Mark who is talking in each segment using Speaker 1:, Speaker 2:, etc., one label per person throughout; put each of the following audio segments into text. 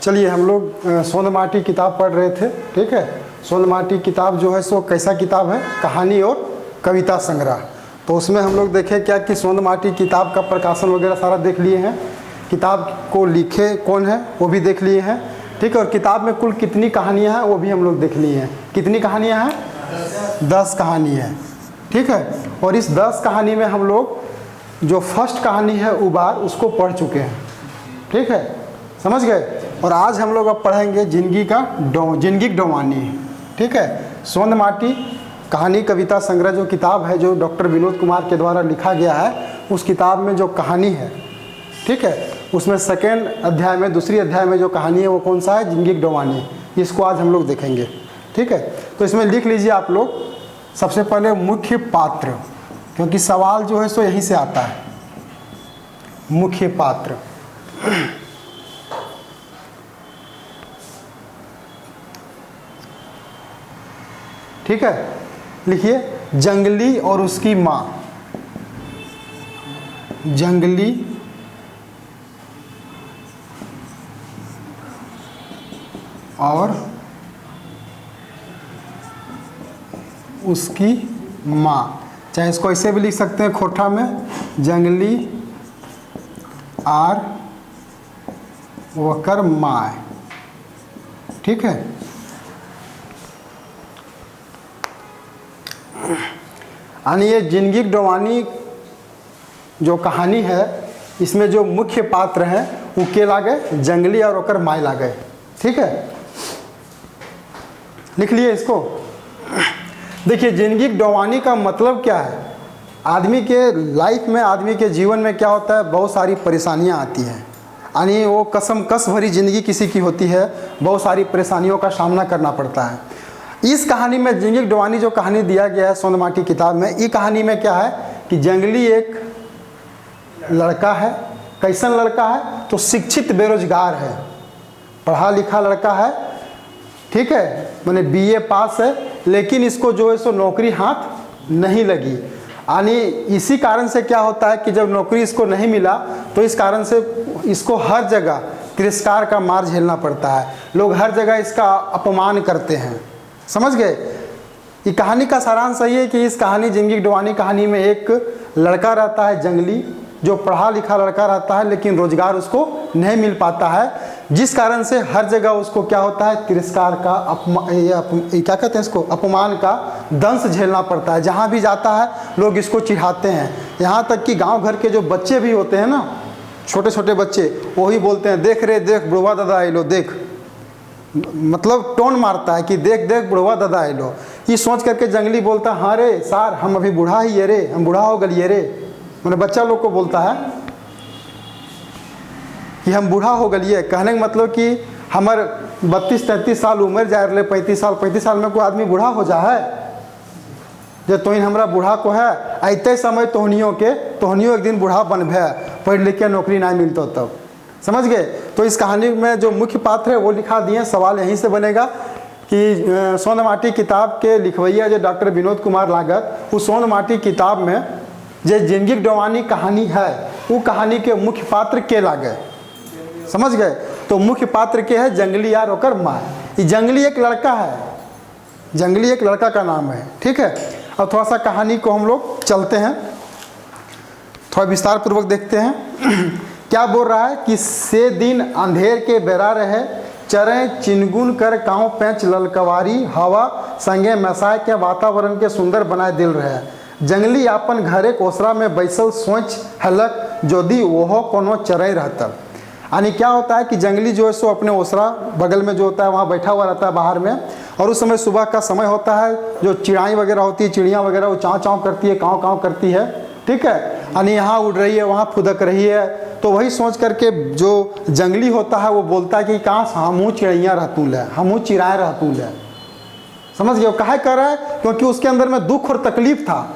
Speaker 1: चलिए हम लोग सोंद माटी किताब पढ़ रहे थे, ठीक है। सोंद माटी किताब जो है सो कैसा किताब है, कहानी और कविता संग्रह। तो उसमें हम लोग देखें क्या कि सोंद माटी किताब का प्रकाशन वगैरह सारा देख लिए हैं, किताब को लिखे कौन है वो भी देख लिए हैं, ठीक है। और किताब में कुल कितनी कहानियाँ हैं वो भी हम लोग देख लिए हैं। कितनी कहानियाँ हैं? 10 कहानी है, ठीक है। और इस 10 कहानी में हम लोग जो फर्स्ट कहानी है उबार उसको पढ़ चुके हैं, ठीक है, समझ गए। और आज हम लोग अब पढ़ेंगे जिंदगी की डोमानी, ठीक है। सोंद माटी कहानी कविता संग्रह जो किताब है जो डॉक्टर विनोद कुमार के द्वारा लिखा गया है, उस किताब में जो कहानी है, ठीक है, उसमें सेकेंड अध्याय में, दूसरी अध्याय में जो कहानी है वो कौन सा है? जिंदगी की डोमानी। इसको आज हम लोग देखेंगे, ठीक है। तो इसमें लिख लीजिए आप लोग सबसे पहले मुख्य पात्र, क्योंकि सवाल जो है सो यहीं से आता है। मुख्य पात्र, ठीक है। लिखिए जंगली और उसकी माँ। जंगली और उसकी माँ, चाहे इसको ऐसे भी लिख सकते हैं खोटा में, जंगली आर वकर माँ, ठीक है। यानी ये जिंदगी की डोमानी जो कहानी है इसमें जो मुख्य पात्र हैं वो के ला गए? जंगली और ओकर माई ला गए, ठीक है। लिख लिए इसको। देखिए जिंदगी की डोमानी का मतलब क्या है? आदमी के लाइफ में, आदमी के जीवन में क्या होता है, बहुत सारी परेशानियां आती हैं। यानी वो कसम भरी ज़िंदगी किसी की होती है, बहुत सारी परेशानियों का सामना करना पड़ता है। इस कहानी में जिंदगी की डोमानी जो कहानी दिया गया है सोंद माटी किताब में, ये कहानी में क्या है कि जंगली एक लड़का है। कैसन लड़का है? तो शिक्षित बेरोजगार है, पढ़ा लिखा लड़का है, ठीक है, मैंने BA पास है, लेकिन इसको जो है सो नौकरी हाथ नहीं लगी। यानी इसी कारण से क्या होता है कि जब नौकरी इसको नहीं मिला तो इस कारण से इसको हर जगह तिरस्कार का मार झेलना पड़ता है। लोग हर जगह इसका अपमान करते हैं, समझ गए। ये कहानी का सारांश यही है कि इस कहानी जिंदगी की डोमानी कहानी में एक लड़का रहता है जंगली, जो पढ़ा लिखा लड़का रहता है, लेकिन रोजगार उसको नहीं मिल पाता है, जिस कारण से हर जगह उसको क्या होता है, तिरस्कार का क्या कहते हैं इसको, अपमान का दंश झेलना पड़ता है। जहाँ भी जाता है लोग इसको चिढ़ाते हैं। यहाँ तक कि गांव घर के जो बच्चे भी होते हैं ना, छोटे छोटे बच्चे, वही बोलते हैं देख रे देख बुढ़वा दादा आई लो देख, मतलब टोन मारता है कि देख देख बुढ़वा दादा आई लो। ये सोच करके जंगली बोलता है हाँ रे सार हम अभी बूढ़ा ही है रे, हम बूढ़ा हो गलिए रे, मैंने बच्चा लोग को बोलता है कि हम बूढ़ा हो गलिए। कहने का मतलब कि हमार 32-33 साल उम्र जा रहे, 35 साल में कोई आदमी बूढ़ा हो जा है, जब तो हमारा बूढ़ा को है अते समय तोहनियों एक दिन बूढ़ा बनभे, पढ़ लिख के नौकरी नहीं मिलता तब, समझ गए। तो इस कहानी में जो मुख्य पात्र है वो लिखा दिए। सवाल यहीं से बनेगा कि सोंद माटी किताब के लिखवैया जो डॉक्टर विनोद कुमार लागत, उस सोंद माटी किताब में जो जिंदगी की डोमानी कहानी है वो कहानी के मुख्य पात्र के लागे, समझ गए। तो मुख्य पात्र के है जंगली यार ओकर माँ। ये जंगली एक लड़का है, जंगली एक लड़का का नाम है, ठीक है। अब थोड़ा सा कहानी को हम लोग चलते हैं, थोड़ा विस्तार पूर्वक देखते हैं। क्या बोल रहा है कि से दिन अंधेर के बेरा रहे, चरे चिनगुन कर काँव पैंच ललकवारी, हवा संगे मसाए के वातावरण के सुंदर बनाए दिल रहे। जंगली अपन घरे कोसरा में बैसल सोच हलक, जोदी वह कोनो चरई रहता। यानी क्या होता है कि जंगली जो है सो अपने ओसरा बगल में जो होता है वहाँ बैठा हुआ रहता है बाहर में, और उस समय सुबह का समय होता है, जो चिड़ाई वगैरह होती है, चिड़ियाँ वगैरह वो चाँव चाँव करती है, काँव काँव करती है, ठीक है। यानी यहाँ उड़ रही है, वहाँ फुदक रही है। तो वही सोच करके जो जंगली होता है वो बोलता है कि काश हमू चिड़ैया रहतूल है, हमू चिड़ाए रहतूल है, समझ गए। काहे कर रहा है? क्योंकि उसके अंदर में दुख और तकलीफ था,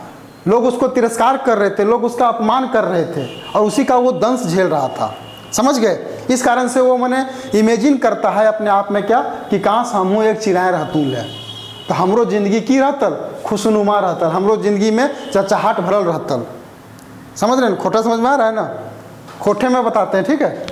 Speaker 1: लोग उसको तिरस्कार कर रहे थे, लोग उसका अपमान कर रहे थे, और उसी का वो दंश झेल रहा था, समझ गए। इस कारण से वो मैंने इमेजिन करता है अपने आप में क्या कि काश हमू एक चिड़ाए रहतूल है, तो हमरो जिंदगी की रहतल, खुशनुमा रहतल, हमरो जिंदगी में चहचहाट भरल रहतल। समझ रहे हैं? खोटा समझ में आ रहा है ना? खोटे में बताते हैं, ठीक है।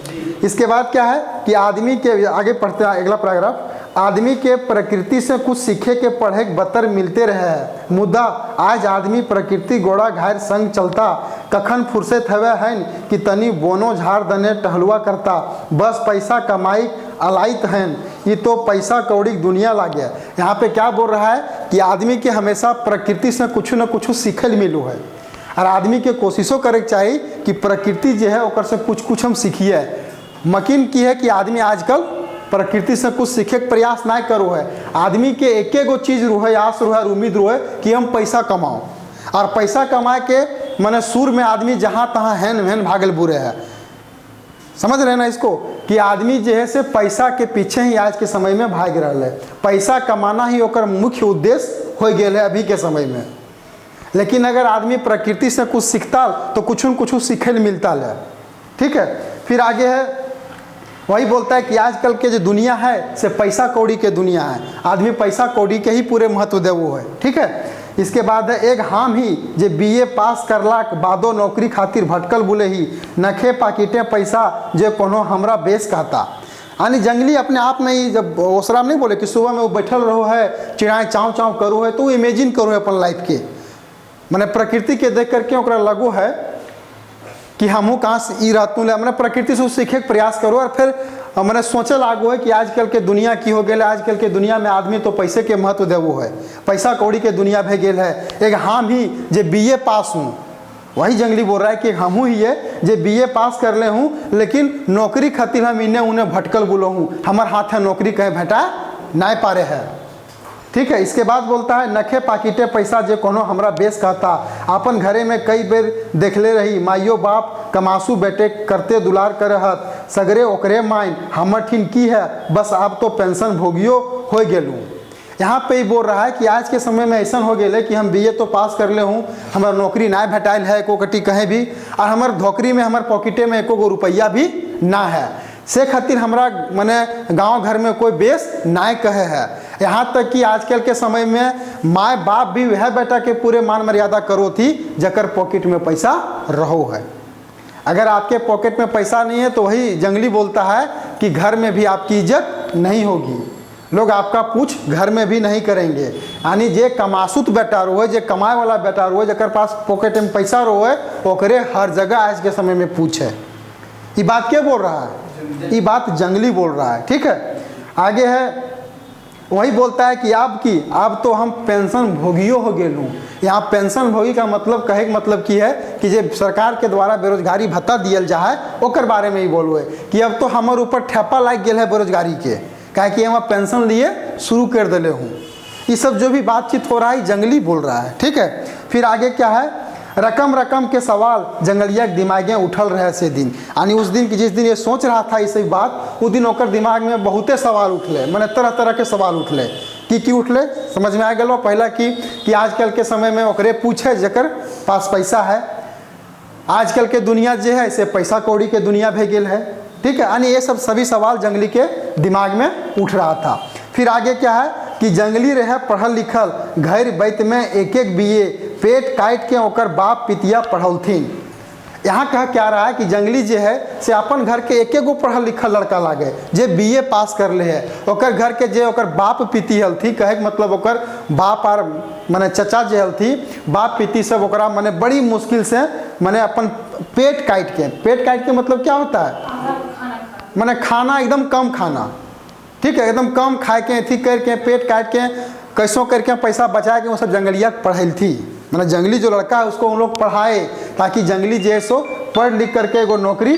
Speaker 1: इसके बाद क्या है कि आदमी के, आगे पढ़ते हैं अगला पैराग्राफ, आदमी के प्रकृति से कुछ सीखे के पढ़े बतर मिलते रहे है, मुद्दा आज आदमी प्रकृति गोड़ा घायर संग चलता, कखन फुर्सत हवे हैं कि तनी बोनो झाड़ दने टहलुआ करता, बस पैसा कमाई अलाइत हैं, ये तो पैसा कौड़ी दुनिया ला गया। यहाँ पे क्या बोल रहा है कि आदमी के हमेशा प्रकृति से कुछ न कुछ सीखे मिलू है, और आदमी के कोशिशों करे चाहिए कि प्रकृति जो है ओकर से कुछ हम सीखिए। मकीन की है कि आदमी आजकल प्रकृति से कुछ सीखे के प्रयास ना करो है। आदमी के एक गो चीज़ रहे, आस रहे और उम्मीद रहे कि हम पैसा कमाओ, और पैसा कमाए के मैंने सुर में आदमी जहाँ तहाँ हैन भागल बुरे है। समझ रहे ना इसको, कि आदमी जो है से पैसा के पीछे ही आज के समय में भाग रहा है। पैसा कमाना ही ओकर मुख्य उद्देश्य हो गया है अभी के समय में। लेकिन अगर आदमी प्रकृति से कुछ सीखता तो कुछ न कुछ सीखे मिलता है। ठीक है, फिर आगे है वही बोलता है कि आजकल के जो दुनिया है से पैसा कौड़ी के दुनिया है, आदमी पैसा कौड़ी के ही पूरे महत्व दे वो है। ठीक है, इसके बाद है एक हम ही जे बीए पास करला के बादो नौकरी खातिर भटकल बुले ही, नखे पाकिटे पैसा जे कोनो हमरा बेस कहता। यानी जंगली अपने आप में ही, जब ओसरा नहीं बोले कि सुबह में वो बैठल रहो है, चिड़ाएँ चाँव चाँव करो है, तो वो इमेजिन करो है अपन लाइफ के, मैंने प्रकृति के देख करके ओकरा लगो है कि हमहूँ कहाँ से ई रहतूँ ले, मैंने प्रकृति से सीखे के प्रयास करो। और फिर मैंने सोचे लागो है कि आजकल के दुनिया की हो गया, आजकल के दुनिया में आदमी तो पैसे के महत्व दे वो है, पैसा कौड़ी के दुनिया भे गेल है। एक हम ही जे बीए पास हूँ, वही जंगली बोल रहा है कि हमहूँ ही है जे बीए पास कर ले हूँ, लेकिन नौकरी खातिर हम इन्हें उन्हें भटकल बुलो हूँ, हमार हाथ है नौकरी कहीं भेटा नहीं पा रहे हैं। ठीक है, इसके बाद बोलता है नखे पाकिटे पैसा जे कोनो हमरा बेस कहता, अपन घरे में कई बेर देखले रही, माइयो बाप कमासू बेटे करते दुलार करहत, सगरे ओकरे माइन हमर ठिन की है, बस अब तो पेंशन भोगियो हो गेलूँ। यहाँ पे ही बोल रहा है कि आज के समय में ऐसा हो गया कि हम बीए तो पास कर ले हूँ, हमार नौकरी ना भेटाइल है एको कटी कहीं भी, और हमार धोकरी में हमार पॉकेटे में एको गो रुपया भी ना है, से खातिर हमरा मने गांव घर में कोई बेस ना कहे है। यहाँ तक कि आजकल के समय में माँ बाप भी वह बेटा के पूरे मान मर्यादा करो थी जकर पॉकेट में पैसा रहो है। अगर आपके पॉकेट में पैसा नहीं है तो वही जंगली बोलता है कि घर में भी आपकी इज्जत नहीं होगी, लोग आपका पूछ घर में भी नहीं करेंगे। यानी जे कमासुत बेटा रोए, जे कमाए वाला बेटा रोए, जकर पास पॉकेट में पैसा रोए, ओकरे हर जगह आज के समय में पूछ है। ये बात क्या बोल रहा है? ये बात जंगली बोल रहा है। ठीक है, आगे है वही बोलता है कि अब तो हम पेंशन भोगियो हो गेल हूँ। यहाँ पेंशन भोगी का मतलब कहे मतलब की है कि जे सरकार के द्वारा बेरोजगारी भत्ता दियल जा है ओकर बारे में ही बोलवे कि अब तो हमारे ऊपर ठेपा लग गया है बेरोजगारी के, काहे कि हम पेंशन लिए शुरू कर दिले हूँ। ये सब जो भी बातचीत हो रहा है जंगली बोल रहा है। ठीक है, फिर आगे क्या है, रकम के सवाल जंगलिया के दिमाग में उठल रहे से दिन, यानी उस दिन की जिस दिन ये सोच रहा था इस बात, उस दिन ओकर दिमाग में बहुते सवाल उठले, मैंने तरह तरह के सवाल उठले। कि उठले समझ में आ गया पहला कि आजकल के समय में ओकरे पूछे जकर पास पैसा है। आजकल के दुनिया जो है से पैसा कौड़ी के दुनिया भे गेल है। ठीक है, यानी ये सब सभी सवाल जंगली के दिमाग में उठ रहा था। फिर आगे क्या है कि जंगली रहे पढ़ल लिखल, घर बैत में एक एक बीए, पेट काट के ओकर बाप पितिया पढ़ौथिन। यहाँ कह क्या रहा है कि जंगली जो है से अपन घर के एक गो पढ़ल लिखल लड़का लागे जे बीए पास कर ले है, ओकर घर के जे ओकर बाप पिती हलथी, कहे मतलब ओकर बाप आर माने चचा जे हलथी, बाप पिती सब ओकरा माने बड़ी मुश्किल से माने अपन पेट काट के मतलब क्या होता है, माने खाना एकदम कम खाना। ठीक है, एकदम कम खाए के अथी करके पेट काट के कैसों करके पैसा बचा के वो सब जंगलिया पढ़ल थी। मतलब जंगली जो लड़का है उसको उन लोग पढ़ाए ताकि जंगली जो है सो पढ़ लिख करके एगो नौकरी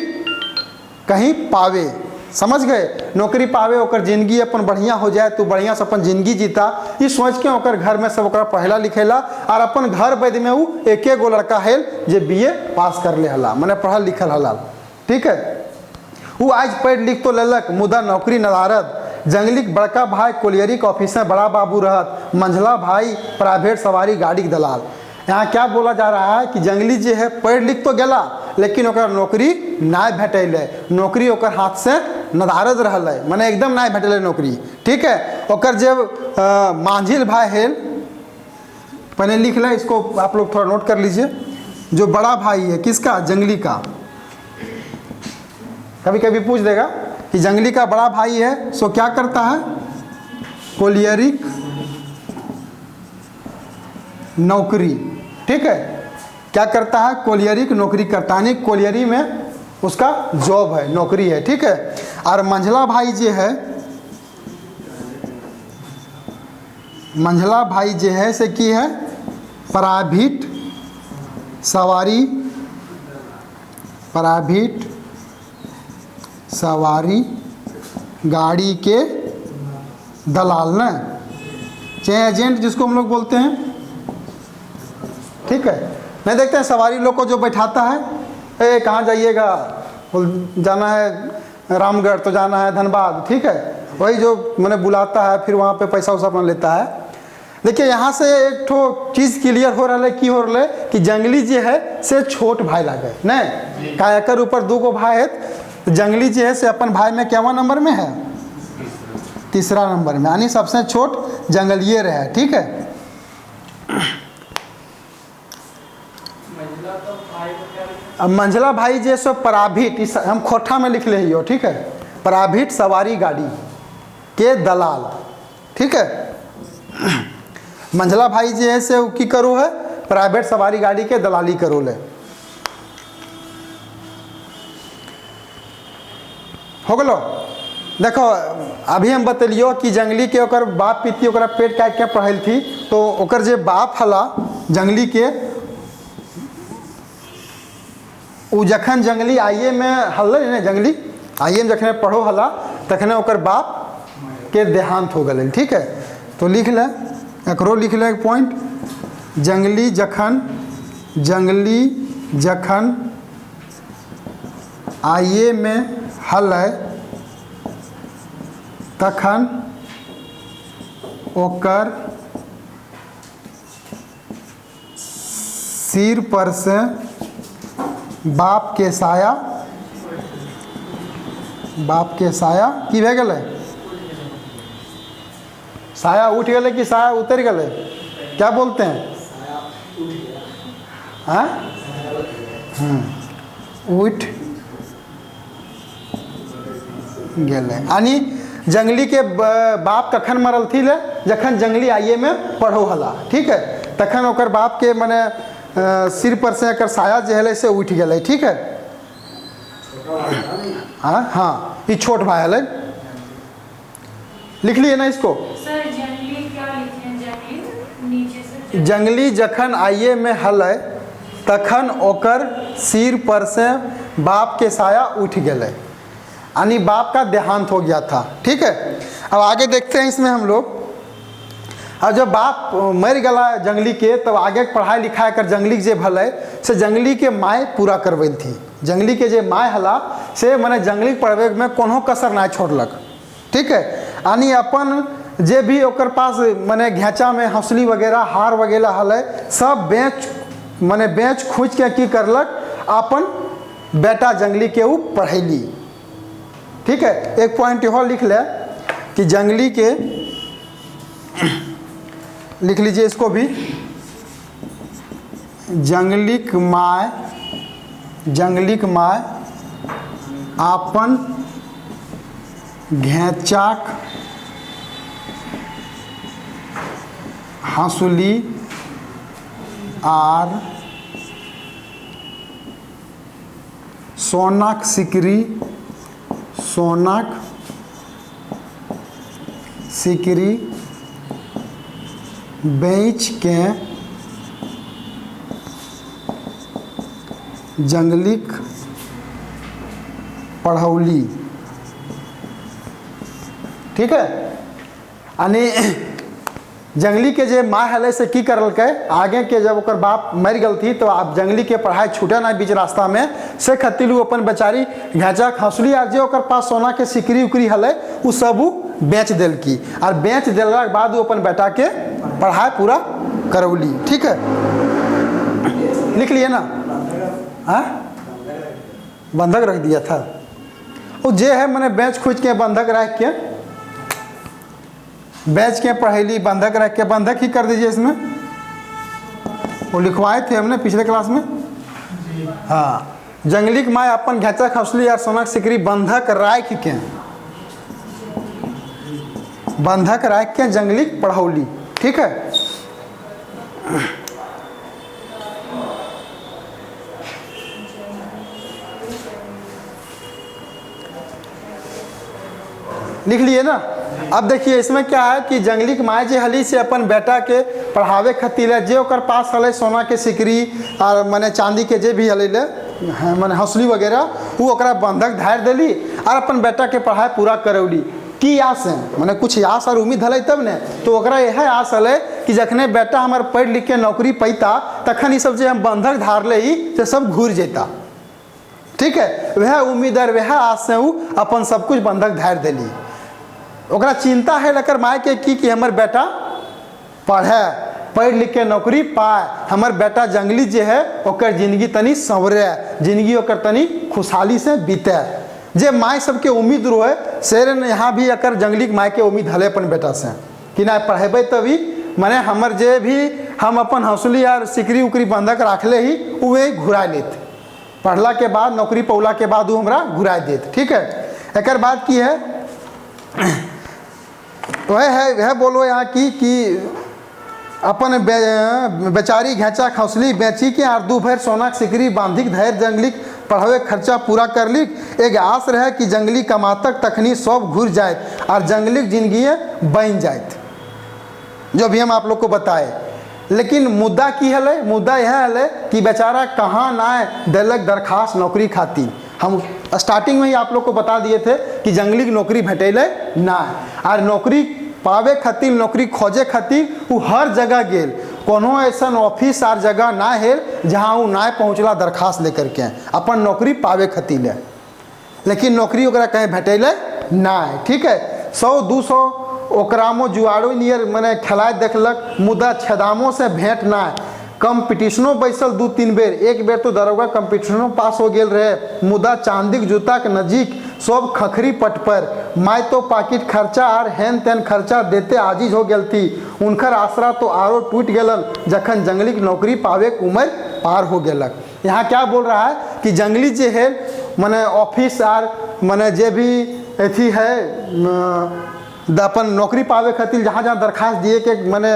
Speaker 1: कहीं पावे। समझ गए, नौकरी पावे, ओकर जिंदगी अपन बढ़िया हो जाए तो बढ़िया से अपन जिंदगी जीता, ये सोच के ओकर घर में सब ओकरा पढ़ला लिखेला, और अपन घर बैद में वो एक गो लड़का है जे बीए पास कर ले हला, मैंने पढ़ल लिखल हला। ठीक है, वो आज पढ़ लिख तो लेलक मुदा नौकरी नदारद। जंगली बड़का भाई कोलियरी के ऑफिस में बड़ा बाबू रहत, मंझला भाई प्राइवेट सवारी गाड़ी के दलाल। यहाँ क्या बोला जा रहा है कि जंगली जो है पढ़ लिख तो गला लेकिन ओकर नौकरी ना भेटैले, नौकरी ओकर हाथ से नदारद रहल है, माने एकदम ना भेटले नौकरी। ठीक है, ओकर जब मांझिल भाई है, पहले लिख ले इसको आप लोग थोड़ा नोट कर लीजिए, जो बड़ा भाई है किसका, जंगली का, कभी कभी पूछ देगा कि जंगली का बड़ा भाई है सो क्या करता है, कोलियरिक नौकरी। ठीक है, क्या करता है, कोलियरिक नौकरी करता है, यानी कोलियरी में उसका जॉब है, नौकरी है। ठीक है, और मंझला भाई जो है, मंझला भाई जो है से की है, प्राइवेट सवारी, प्राइवेट सवारी गाड़ी के दलाल न, चाहे एजेंट जिसको हम लोग बोलते हैं। ठीक है, नहीं देखते हैं सवारी लोग को जो बैठाता है, ए कहाँ जाइएगा, जाना है रामगढ़ तो जाना है धनबाद। ठीक है, वही जो मैंने बुलाता है, फिर वहाँ पे पैसा वैसा अपना लेता है। देखिए यहाँ से एक ठो चीज़ क्लियर हो रहा है, की हो रहा है कि जंगली जो है से छोट भाई लागे नहीं, का एकर ऊपर 2 गो भाई है, तो जंगली जो है से अपन भाई में क्या नंबर में है, तीसरा नंबर में, यानी सबसे छोट जंगलिए रहे। ठीक है, अब मंझला भाई जो सो प्राइवेट, इस हम खोठा में लिख ले हो। ठीक है, प्राइवेट सवारी गाड़ी के दलाल। ठीक है, मंझला भाई जो है से की करो है, प्राइवेट सवारी गाड़ी के दलाली करो ले। हो गलो, देखो अभी हम बतलियो कि जंगली के ओकर बाप पीती ओकरा पेट काट के पढ़ल थी, तो ओकर जे बाप हला जंगली के, उ जखन जंगली आइए में हल ने, जंगली आइए में जखने पढ़ो हला तखने ओकर बाप के देहांत हो गए। ठीक है, तो लिख ले, एकरो लिख ले एक पॉइंट, जंगली जखन आइए में हल तखन ओकर सिर पर से बाप के साया की भे गए, साया उठ गए कि साया उतर गए, क्या बोलते हैं, हाँ उठ गए। यानी जंगली के बाप कखन मरल थी ले, जखन जंगली आइए में पढ़ो हला। ठीक है, तखन ओकर बाप के मने सिर पर से एकर साया जो है से उठ गए। ठीक है, हाँ ये छोट भाई है, लिख लिए ना इसको।
Speaker 2: सर जंगली क्या लिखे हैं, जंगली नीचे से,
Speaker 1: जंगली जखन आइए में हल तखन ओकर सिर पर से बाप के साया उठ गए, यानी बाप का देहांत हो गया था। ठीक है, अब आगे देखते हैं इसमें हम लोग। अब जब बाप मर गला जंगली के, तब आगे पढ़ाई लिखाई कर जंगली जे भल से जंगली के माय पूरा करबल थी। जंगली के जे माय हला से मैंने जंगली पढ़वे में कोनो कसर ना छोड़लक। ठीक है, यानी अपन जे भी ओकर पास मैंने घेचा में हंसली वगैरह हार वगैरह हल सब बेच खूच के की करलक, अपन बेटा जंगली के ऊ पढ़ैली। ठीक है, एक पॉइंट यह लिख ले कि जंगली के, लिख लीजिए इसको भी, जंगलिक माय आपन घेचाक हंसुली आर सोनाक सिकरी बेच के जंगलिक पढ़ौली। ठीक है, यानी जंगली के जे माँ हल से की करलकै, आगे के जब ओकर बाप मर गल थी तो आप जंगली के पढ़ाई छूटे ना बीच रास्ता में से खतिलू अपन बेचारी घेचा खसुली आर जे ओकर पास सोना के सिकरी उकरी हल उ सब बेच दिल की, और बेच दिला के बाद वो अपन बेटा के पढ़ाई पूरा करौली। ठीक है, लिख लिए ना, हाँ बंधक रख दिया था वो जे है, मैंने बेच खुच के बंधक रख के बेच के पढ़ेली, बंधक रख के, बंधक ही कर दीजिए इसमें, वो लिखवाए थे हमने पिछले क्लास में। हाँ जंगली के माय अपन घेचा खसली और सोनक सिकरी बंधक राख के जंगली पढ़ौली। ठीक है, लिख लिए ना। अब देखिए इसमें क्या है कि जंगली के माय जे हली से अपन बेटा के पढ़ावे खातिर जे ओकर पास हले सोना के सिकरी और माने चांदी के जे भी हले माने हौसली वगैरह वो ओकरा बंधक धार देली और अपन बेटा के पढ़ाई पूरा करौली। की आस है माने कुछ आस और उम्मीद हले तब ने, तो ओकरा यह आस हले कि जखने बेटा हमार पढ़ लिख के नौकरी पैता तखन ये सब जे हम बंधक धार ले ही से सब घूर जेता। ठीक है, वह उम्मीद और वह आस से वो अपन सब कुछ बंधक धार देली। ओकरा चिंता है लेकर माय के कि हमर बेटा पढ़े पढ़ लिख के नौकरी पाए, हमर बेटा जंगली जे है ओकर जिंदगी तनी संवरे, जिंदगी ओकर तनी खुशहाली से बीते। जे माय सबके उम्मीद रोए शेर ने यहाँ भी अकर जंगली माय के उम्मीद हले अपन बेटा से कि ना पढ़ेबे तभी माने हमर जे भी हम अपन हौसली और सिकरी उकरी बंधक राखले ही वे घुरा लेते, पढ़ला के बाद नौकरी पौला के बाद वो हमरा घुरा देते। ठीक है, एक बात की है वह बोलो यहाँ कि अपन बेचारी घेचा खौसली बेची के और दू भर सोना सिकरी बांधिक धैर जंगली पढ़ावे खर्चा पूरा कर ली। एक आस रहे कि जंगली कमातक तखनी सब घुर जाए और जंगली जिंदगी बन जाए, जो भी हम आप लोग को बताए। लेकिन मुद्दा की हले, मुद्दा यह हले कि बेचारा कहाँ ना दिलक दरखास्त नौकरी खाती। हम स्टार्टिंग में ही आप लोग को बता दिए थे कि जंगली की नौकरी भेटेले ना, और नौकरी पावे खातिर नौकरी खोजे खातिर वो हर जगह गेल, कोनो ऐसा ऑफिस आर जगह ना है जहाँ वो ना पहुँचला दरखास्त लेकर के अपन नौकरी पावे खातिर ले, लेकिन नौकरी ओकरा कहीं भेटेले ना। ठीक है, 100-200 ओकरामो जुआड़ो नियर मैंने खेलाए देखलक, मुदा छेदामों से भेंट ना। कंपटीशनो बैसल 2-3 बेर, एक बेर तो दरोगा कंपटीशनो पास हो गेल रहे, मुदा चांदी के जूता के नजीक सब खखरी पट पर माय तो पाकिट खर्चा और हेन तेन खर्चा देते आजीज हो गेल थी। उनकर आसरा तो आरो टूट गेलन जखन जंगली की नौकरी पावे के उम्र पार हो गेलक। यहाँ क्या बोल रहा है कि जंगली जे है माने ऑफिस आर माने जे भी अथी है अपन नौकरी पावे खातिर जहाँ जहाँ दरखास्त दिए के माने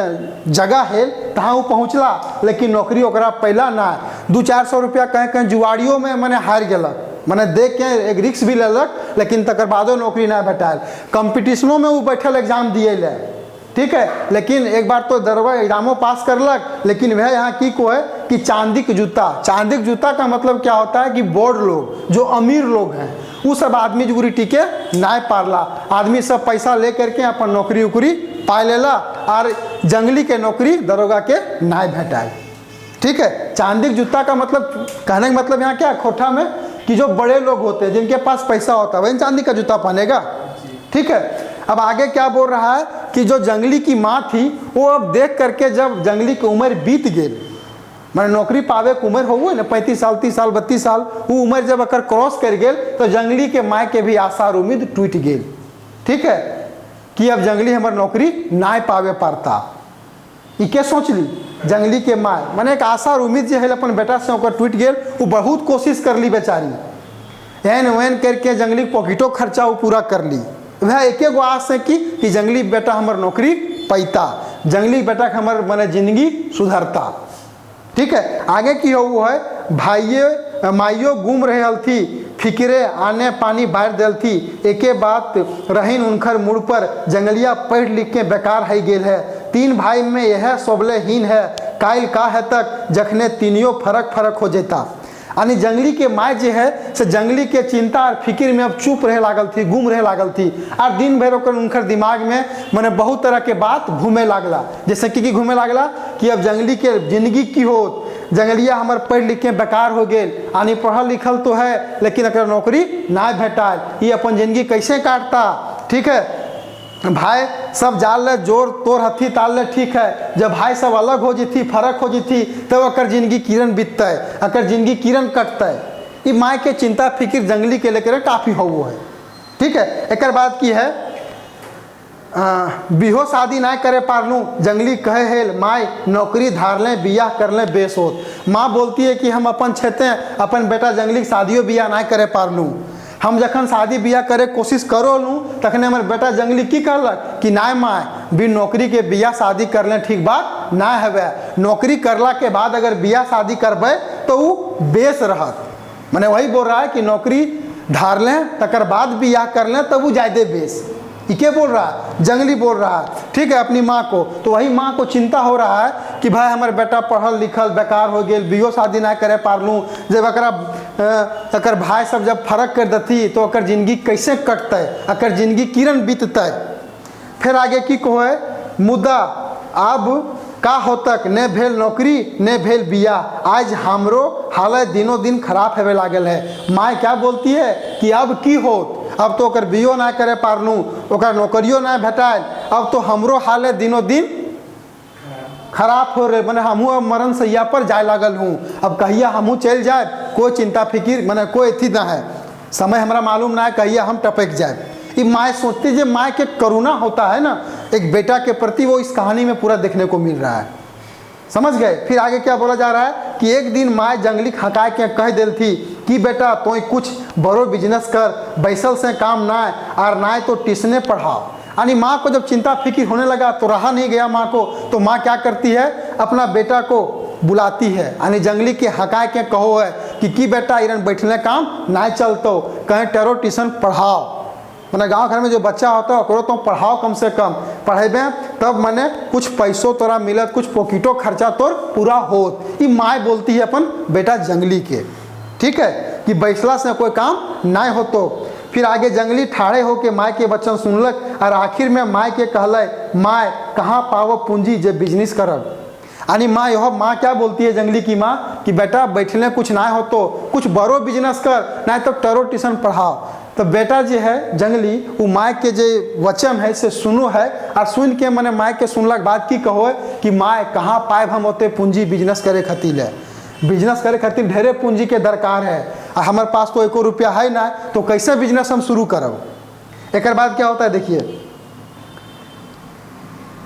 Speaker 1: जगह है तहाँ वो पहुँचला, लेकिन नौकरी ओकरा पैला ना। 200-400 रुपया कहीं कहीं जुआड़ियों में माने हार गेलक, माने देख के एक रिक्स भी लेलक, लेकिन तकर बादो नौकरी ना भेटाल। कंपटीशनों में वो बैठल एग्जाम दिए ले, ठीक है, लेकिन एक बार तो दरोगा एग्जामों पास करलक, लेकिन वह यहाँ की को है कि चांदी के जूता। चांदी के जूता का मतलब क्या होता है कि बोर्ड लोग जो अमीर लोग हैं वो सब आदमी जुगरी टीके ना पारला, आदमी सब पैसा ले करके अपन नौकरी उकरी पा लेला और जंगली के नौकरी दरोगा के ना भेटाल। ठीक है, चांदी के जूता का मतलब कहने का मतलब यहाँ क्या खोटा में कि जो बड़े लोग होते हैं जिनके पास पैसा होता है वही चांदी का जूता पहनेगा। ठीक है, अब आगे क्या बोल रहा है कि जो जंगली की माँ थी वो अब देख करके जब जंगली की उम्र बीत गई, मैंने नौकरी पावे की उम्र हो ना 35 साल 30 साल 32 साल, वो उम्र जब अगर क्रॉस कर गए तो जंगली के माँ के भी आशा और उम्मीद टूट गई। ठीक है, कि अब जंगली हमारे नौकरी ना पावे पारता। ये क्या सोच ली जंगली के माँ मैंने एक आशा और उम्मीद जो है अपन बेटा से ओकर टूट गए, वो बहुत कोशिश कर ली बेचारी, एन वैन करके जंगली पॉकेटो खर्चा वो पूरा कर ली। वह एक गो आस है कि जंगली बेटा हमार नौकरी पैता, जंगली बेटा के हमार मैंने जिंदगी सुधरता। ठीक है, आगे की हो वो है भाइये माइयो घूम रहे हल थी, फिक्रे आने पानी बाहर दल थी, एके बात रहीन उनकर मुड़ पर जंगलिया पढ़ लिख के बेकार है गेल है। 3 भाई में यह सोबले हीन है, कायल का है तक जखने तीनियों फरक हो जाता। यानी जंगली के माय जे है से जंगली के चिंता और फिक्र में अब चुप रहे लागल थी, घूम रहे लागल थी, और दिन भर उनकर दिमाग में मैंने बहुत तरह के बात घूमे लागला। जैसे कि घूमे लागला कि अब जंगली के जिंदगी की हो, जंगलिया हमार पढ़ लिख के बेकार हो गए, यानी पढ़ल लिखल तो है लेकिन अगर नौकरी ना भेटाल, ये अपन जिंदगी कैसे काटता। ठीक है, भाई सब जाल ले जोर तोर हथी ताल ले, ठीक है, जब भाई सब अलग हो जीती फर्क हो जीती तब अकर जिंदगी किरण बीतता है, अकर जिंदगी किरण कटता है। ये माँ के चिंता फिक्र जंगली के लेकर काफ़ी हो वो है। ठीक है, एक बात की है बिहो शादी ना करे पारलूँ, जंगली कहे हेल माय नौकरी धार लें बियाह कर लें बेस होत। माँ बोलती है कि हम अपन छेते अपन बेटा जंगली शादियों बियाह ना करे पारलूँ। हम जखन शादी बियाह करे कोशिश करो लूँ तखने हमारे बेटा जंगली की कहलक कि नाय माय भी नौकरी के बियाह शादी कर लें ठीक बात ना हवे। नौकरी करला के बाद अगर बियाह शादी करबे तो वो बेस रहत। मैंने वही बोल रहा है कि नौकरी धार लें तकर बाद बियाह कर लें तब वो जायदे बेस। ये क्या बोल रहा है? जंगली बोल रहा है, ठीक है, अपनी माँ को। तो वही माँ को चिंता हो रहा है कि भाई हमारे बेटा पढ़ल लिखल बेकार हो गए, बियो शादी ना करे पारलूँ। जब अकर भाई सब जब फर्क कर देती तो अकर जिंदगी कैसे कटते, अकर जिंदगी किरण बीतते। फिर आगे की कहे मुद्दा अब का होतक ने भेल नौकरी ने भेल बियाह, आज हमरो हालत दिनों दिन खराब होवे लागल है। माँ क्या बोलती है कि अब की होत, अब तो ओकर बियो ना करे पारलूँ, ओकर नौकरियो ना भेटायल, अब तो हमरो हालत दिनों दिन खराब हो रहे। मैंने हमहूँ अब मरण सैया पर जाए लागल हूँ। अब कहिया हमहूँ चल जाए, कोई चिंता फिकिर मैंने कोई अथी ना है, समय हमारा मालूम ना है कहिया हम टपक जाए। ये माँ सोचती जो माँ के करुणा होता है ना एक बेटा के प्रति, वो इस कहानी में पूरा देखने को मिल रहा है। समझ गए? फिर आगे क्या बोला जा रहा है कि एक दिन माँ जंगली खका के कह दिल थी कि बेटा तो कुछ बड़ो बिजनेस कर, बैसल से काम ना है और ना तो ट्यूशने पढ़ाओ। यानी माँ को जब चिंता फिक्र होने लगा तो रहा नहीं गया माँ को, तो माँ क्या करती है अपना बेटा को बुलाती है, यानी जंगली के हका के कहो है कि बेटा इरन बैठने काम ना चलतो, कहीं टेरो ट्यूशन पढ़ाओ। मैंने गांव घर में जो बच्चा होता है ओकरो तो पढ़ाओ, कम से कम पढ़ेबे तब मैंने कुछ पैसों तोरा मिलत, कुछ पॉकेटो खर्चा तोर पूरा होत। ये माँ बोलती है अपन बेटा जंगली के, ठीक है, कि बैसला से कोई काम ना हो। तो फिर आगे जंगली ठाड़े हो के माँ के वचन सुनलक और आखिर में माँ के कहल माँ कहाँ पावो पूंजी जे बिजनेस करब। यानी माँ क्या बोलती है जंगली की माँ कि बेटा बैठने कुछ ना हो तो कुछ बड़ो बिजनेस कर, ना तो टेरो ट्यूशन पढ़ाओ। तो बेटा जो है जंगली वो माँ के जो वचन है से सुनो है, और सुन के मैंने माँ के सुनलक बाद की कहो है कि माँ कहाँ पाए हम होते पूंजी बिजनेस करे खातिर है। बिजनेस करे खातिर ढेरे पूंजी के दरकार है और हमारे पास तो 1 रुपया है ना, तो कैसे बिजनेस हम शुरू करब। एक बाद क्या होता है देखिए,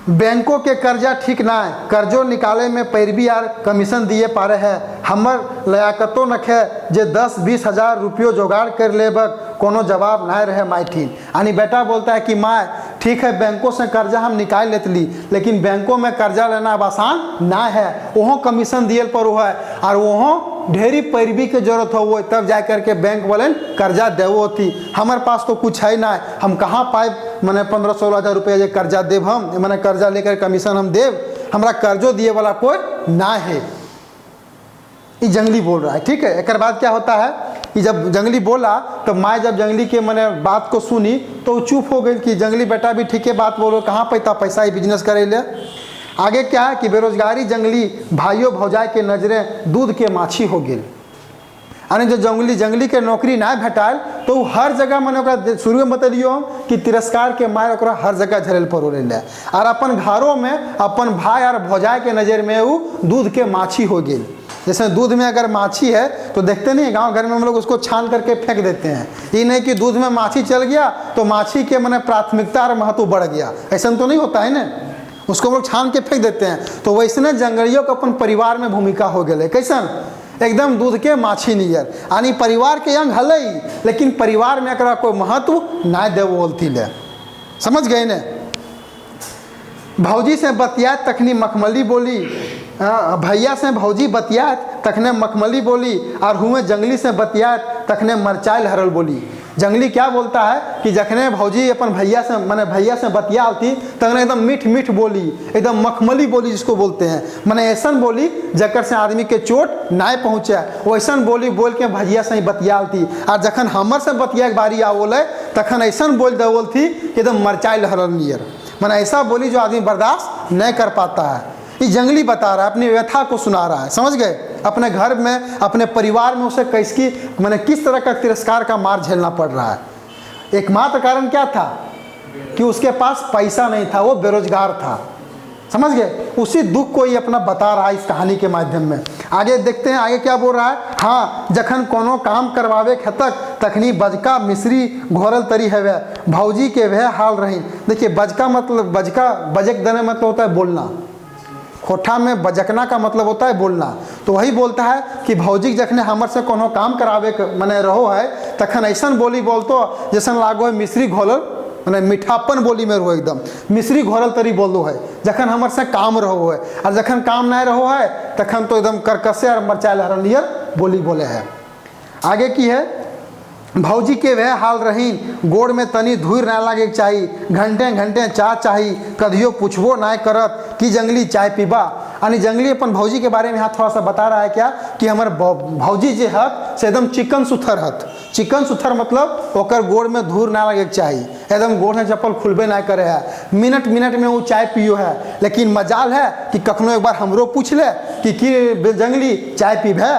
Speaker 1: बैंकों के कर्जा ठीक ना है, कर्जो निकाले में पैरवी यार कमीशन दिए पारे है। हमर लयाकतो नखे जे 10-20 हज़ार रुपये जोगाड़ कर लेबक कोनो जवाब ना रहे माइठीन। यानी बेटा बोलता है कि माँ ठीक है बैंकों से कर्जा हम निकाल लेते ली, लेकिन बैंकों में कर्जा लेना अब आसान ना है, वहाँ कमीशन दिए पर है और वहाँ ढेरी पैरवी के जरूरत हो वो तब जा करके बैंक वाले कर्जा देवो थी। हमारे पास तो कुछ है ना, हम कहाँ पाए मैंने 15-16 हज़ार रुपया जो कर्जा देव, हम मैंने कर्जा लेकर कमीशन हम देव, हमारा कर्जो दिए वाला कोई ना है। ये जंगली बोल रहा है, ठीक है। एक बाद क्या होता है कि जब जंगली बोला तो माँ जब जंगली के मैंने बात को सुनी तो चुप हो गई कि जंगली बेटा भी ठीक है बात बोलो, कहाँ पैता पैसा ही बिजनेस करे ले। आगे क्या है कि बेरोजगारी जंगली भाइयों भौजाई के नजरें दूध के माछी हो गई। यानी जो जंगली के नौकरी ना भेटाल तो हर जगह मैंने शुरू में बतलियो कि तिरस्कार के मार ओकरा हर जगह झरेल पर हो रही है, और अपन घरों में अपन भाई और भौजाई के नज़र में वो दूध के माछी हो गई। जैसे दूध में अगर माछी है तो देखते नहीं गांव घर में हम लोग उसको छान करके फेंक देते हैं। ये नहीं कि दूध में माछी चल गया तो माछी के मैंने प्राथमिकता और महत्व बढ़ गया, ऐसा तो नहीं होता है ना, उसको हम लोग छान के फेंक देते हैं। तो वैसे जंगलियों को अपन परिवार में भूमिका हो गए, कैसन एकदम दूध के माछी नियर, यानी परिवार के अंग हल लेकिन परिवार में अकरा कोई महत्व ना दे बोलती ले। समझ गए ने? भौजी से बतियात तखनी मखमली बोली, भैया से भौजी बतियात तखने मखमली बोली, और हुए जंगली से बतियात तखने मरचाइल हरल बोली। जंगली क्या बोलता है कि जखने भौजी अपन भैया से मैंने भैया से बतिया थी तखने एकदम मीठ मीठ बोली, एकदम मखमली बोली जिसको बोलते हैं, मैंने ऐसा बोली जकर से आदमी के चोट ना पहुँचे, वैसा बोली बोल के भैया से ही बतिया थी। और जखन हमर से बतिया के बारी आवोले तखन ऐसा बोल देवल थी कि एकदम मरचाइल हरल नियर, मैंने ऐसा बोली जो आदमी बर्दाश्त नहीं कर पाता है। ये जंगली बता रहा है, अपनी व्यथा को सुना रहा है। समझ गए? अपने घर में अपने परिवार में उसे कैसी मैंने किस तरह का तिरस्कार का मार झेलना पड़ रहा है। एकमात्र कारण क्या था कि उसके पास पैसा नहीं था, वो बेरोजगार था। समझ गए? उसी दुख को ही अपना बता रहा है इस कहानी के माध्यम में। आगे देखते हैं आगे क्या बोल रहा है। हाँ, जखन कोनो काम करवावे खतक तखनी बजका मिश्री घोरल तरी है वह भौजी के वह हाल रही। देखिए बजका मतलब बजका बजक देने मतलब होता है बोलना, खोठा में बजकना का मतलब होता है बोलना। तो वही बोलता है कि भौजी जखने हमर से कोनो काम करावे मने रहो है तखन ऐसन बोली बोलतो जैसन लागो है मिश्री घोरल मैंने मीठापन बोली में रहो, एकदम मिश्री घोरल तरी बोलो है जखन हमर से काम रहो है। और जखन काम नहीं रहो है तखन तो एकदम करकसे और मरचाइल हरनियर बोली बोले है। आगे की है, भौजी के वह हाल रही गोड़ में तनी धूर ना लागे चाहिए घंटे घंटे चाह चाहिए कदियो पूछबो ना करत कि जंगली चाय पीबा। यानी जंगली अपन भौजी के बारे में यहाँ थोड़ा सा बता रहा है क्या कि हमारे भौजी जे हत से एकदम चिकन सुथर हत। चिकन सुथर मतलब ओकर गोड़ में धूर ना लगे चाहिए, एकदम गोड़ में चप्पल खुलबे ना करे है, मिनट मिनट में वो चाय पियो है। लेकिन मजाल है कि कखनो एक बार हमरो पूछ ले कि जंगली चाय पीब है,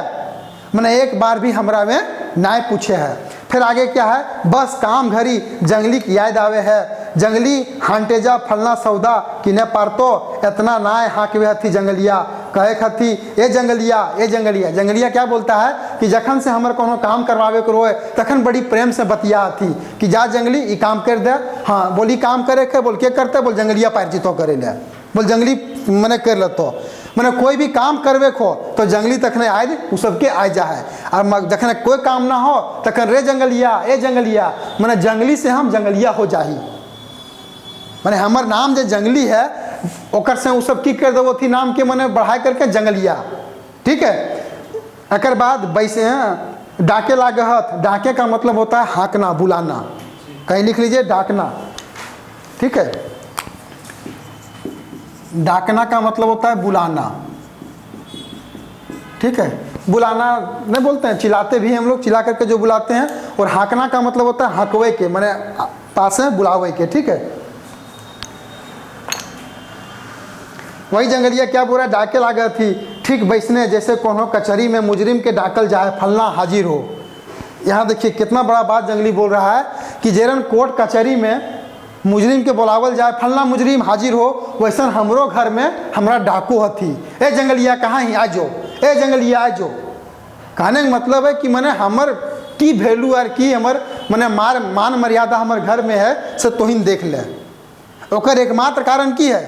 Speaker 1: मैंने एक बार भी हमरा में ना पूछे है। फिर आगे क्या है, बस काम घड़ी जंगली की याद आवे है जंगली हांटेजा फलना सौदा कि न पारतो इतना नाय हाँकवे हथी जंगलिया कहे हथी ए जंगलिया ए जंगलिया। जंगलिया क्या बोलता है कि जखन से हमारे कोनो काम करवावे को रोए तखन बड़ी प्रेम से बतिया हथी कि जा जंगली ये काम कर दे। हाँ बोली काम करे के बोल के करते बोल जंगलिया पार जीतो करे ले बोल जंगली मैंने कर लेतो। मैंने कोई भी काम करवे खो तो जंगली तखने आए वो सबके आ जा है। और जखने कोई काम ना हो तखन रे जंगलिया ए जंगलिया मैंने जंगली से हम जंगलिया हो जाही। मैंने हमार नाम जो जंगली है ओकर से वो सब की कर दो थी नाम के मैंने बढ़ाई करके जंगलिया। ठीक है, एक बाद बैसे हैं डाके लागे हथ। डाके का मतलब होता है हाँकना बुलाना, कहीं लिख लीजिए डाकना। ठीक है, डाकना का मतलब होता है बुलाना। ठीक है, बुलाना नहीं बोलते हैं, चिल्लाते भी हैं हम लोग, चिल्ला करके जो बुलाते हैं। और हाँकना का मतलब होता है हकवे के, मैंने पास है बुलावे के। ठीक है, वही जंगलिया क्या बोल रहा है, डाके लागे थी ठीक बैसने जैसे कोनो कचहरी में मुजरिम के डाकल जाए फलना हाजिर हो। यहाँ देखिए कितना बड़ा बात जंगली बोल रहा है कि जेरन कोर्ट कचहरी में मुजरिम के बुलावल जाए फलना मुजरिम हाजिर हो वैसन हमरो घर में हमरा डाकू हथी। ए जंगलिया कहाँ ही आजो, ए जंगलिया आजो। कहने का मतलब है कि मैंने हमर की वैल्यू और की हमर मैंने मान मर्यादा हमर घर में है से तोहिन देख ले। ओकर एकमात्र कारण की है,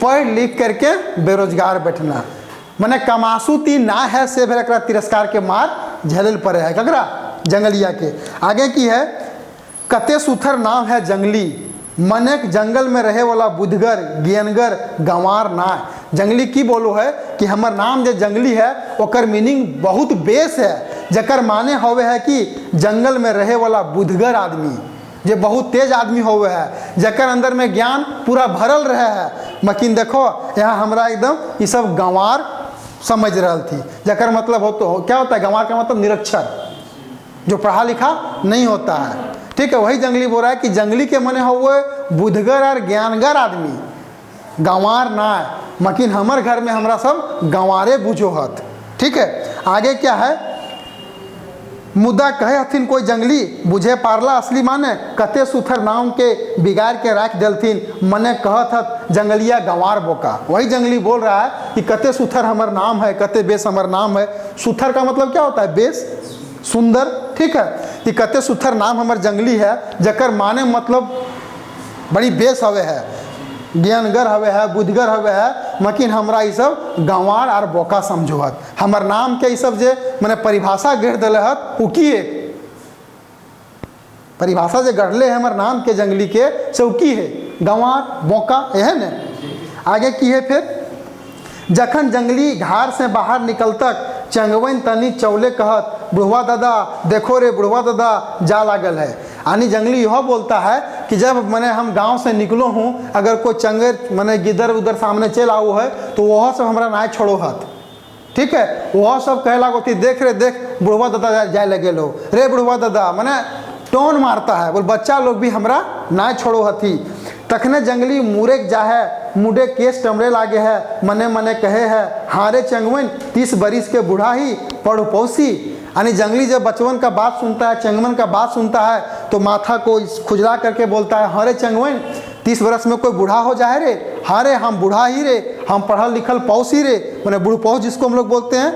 Speaker 1: पढ़ लिख करके बेरोजगार बैठना। मैंने कमासूती ना है से फिर एक तिरस्कार के मार झेलल पड़े है ककरा जंगलिया के। आगे की है, कते सुथर नाम है जंगली मनेक जंगल में रहे वाला बुधगर ज्ञानगर गंवार ना। जंगली की बोलो है कि हमार नाम जो जंगली है ओकर मीनिंग बहुत बेस है, जकर माने होवे है कि जंगल में रहे वाला बुधगर आदमी जे बहुत तेज आदमी होवे है, जकर अंदर में ज्ञान पूरा भरल रहे है। मकिन देखो यहाँ हमरा एकदम ये सब गंवार समझ रहा थी, जकर मतलब हो क्या होता है गंवार का मतलब निरक्षर, जो पढ़ा लिखा नहीं होता है। ठीक है, वही जंगली बोल रहा है कि जंगली के मने हुए बुधगर और ज्ञानगर आदमी, गंवार ना है। मकिन हमर घर में हमरा सब गंवारे बुझो हत। ठीक है, आगे क्या है, मुद्दा कहे हथिन कोई जंगली बुझे पारला असली माने कते सुथर नाम के बिगाड़ के रख देलथिन मने कहत हत जंगलिया गंवार बोका। वही जंगली बोल रहा है कि कते सुथर हमर नाम है, कते बेस हमर नाम है। सुथर का मतलब क्या होता है, बेस सुंदर। ठीक है, कि कते सुथर नाम हमर जंगली है, जकर माने मतलब बड़ी बेस हवे है, ज्ञानगर हवे है, बुद्धगर हवे है। मकिन हमरा ये सब गंवार और बोका समझो हत। हमर नाम के ये सब जे मैंने परिभाषा गढ़ दिले हत उ की है, परिभाषा जे गढ़ले है हमर नाम के जंगली के से उ की है, गंवार बोका यह न। आगे की है, फिर जखन जंगली घर से बाहर निकल तक चंगवन तनी चौले कहत बुढ़वा दादा देखो रे बुढ़वा दादा जा लागल है। यानी जंगली यह बोलता है कि जब मैंने हम गांव से निकलो हूँ, अगर कोई चंगर मैंने गिदर उधर सामने चल आओ है तो वह सब हमारा ना छोड़ो हत। ठीक है, वह सब कह लागो थी देख रे देख बुढ़वा दादा जाए लगे लो रे बुढ़वा दादा, मैंने टोन मारता है बोल बच्चा लोग भी हमरा ना छोड़ो हथी। तखने जंगली मुरेक जा है मुडे केस टमरे लागे है मने मने कहे है हारे चंगवन 30 बरिस के बूढ़ा ही पढ़ पौसी। यानी जंगली जब बचवन का बात सुनता है, चंगवन का बात सुनता है तो माथा को खुजला करके बोलता है, हाँ रे चंगवन 30 बरस में कोई बूढ़ा हो जाए रे, हाँ रे हम बूढ़ा ही रे, हम पढ़ल लिखल पौस ही रे, मैंने बूढ़ पौस जिसको हम लोग बोलते हैं,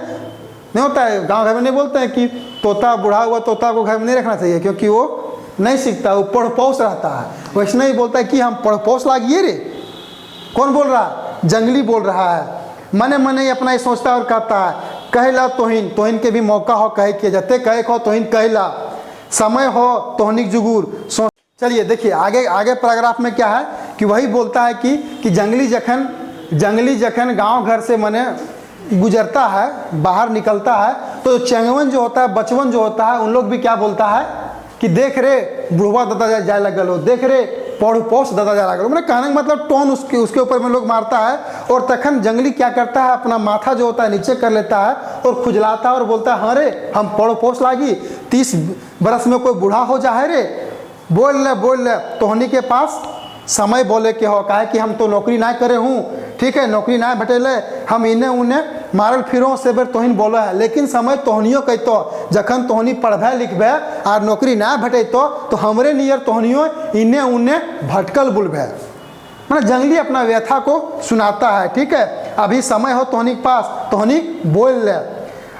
Speaker 1: नहीं होता है गांव घर में नहीं बोलते हैं कि तोता बूढ़ा हुआ तोता को घर में नहीं रखना चाहिए क्योंकि वो नहीं सीखता, वो पढ़पोस रहता है। वैसे नहीं बोलता है कि हम पढ़पोस लागिए रे। कौन बोल रहा है? जंगली बोल रहा है। मने मने ही अपना ही सोचता है और कहता है, कहला तोहिन, तोहिन के भी मौका हो कहे के जते कहे को तोहिन कहला, समय हो तोहनिक जुगुर सोच। चलिए देखिए आगे आगे पैराग्राफ में क्या है कि वही बोलता है कि जंगली जखन गांव घर से मने गुजरता है, बाहर निकलता है, तो चंगवन जो होता है, बचवन जो होता है, उन लोग भी क्या बोलता है कि देख रे बुढ़वा दादा जाए लगल हो, देख रे पौड़ पोस दादा जाए लगल हो। मैंने कहने का मतलब टोन उसके ऊपर में लोग मारता है। और तखन जंगली क्या करता है, अपना माथा जो होता है नीचे कर लेता है और खुजलाता है और बोलता है, हाँ रे हम पौड़ पोस लागी, 30 बरस में कोई बूढ़ा हो जाए रे, बोल ले तोहनी के पास समय बोले के हो, कहे कि हम तो नौकरी ना करे हूँ, ठीक है, नौकरी ना भेटेले, हम इन्हें उन्हें मारल फिरो से बेर तोहिन बोलो है। लेकिन समय तोहनियो कहतो, जखन तोहनी पढ़बे लिखबे और नौकरी ना भेटेतो तो हमरे नियर तोहनियो इन्हें उन्हें भटकल बुलबे। मतलब जंगली अपना व्यथा को सुनाता है, ठीक है। अभी समय हो तोहनी के पास, तोहनी बोल ले,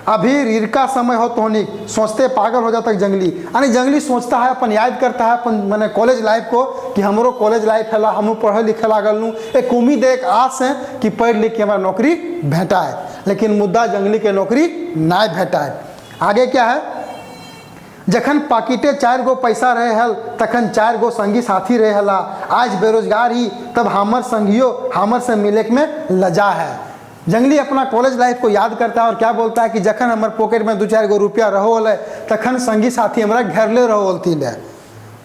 Speaker 1: अभी रीढ़ का समय हो तोहनी, सोचते पागल हो जाता है जंगली। यानी जंगली सोचता है, अपन याद करता है अपन मैंने कॉलेज लाइफ को कि हमरो कॉलेज लाइफ है, हम पढ़े लिखे लागल नू, एक उम्मीद एक आस है कि पढ़ लिख के हमारा नौकरी भेटाए, लेकिन मुद्दा जंगली के नौकरी ना भेटाए। आगे क्या है, जखन पाकिटे 4 गो पैसा रहे हल तखन 4 गो संगी साथी रहे हला, आज बेरोजगार ही तब हमर संगियो हमर से मिले में लजा है। जंगली अपना कॉलेज लाइफ को याद करता है और क्या बोलता है कि जखन हमारे पॉकेट में 2-4 गो रुपया रहो ले तखन संगी साथी हमारा घर ले रहोलती ले,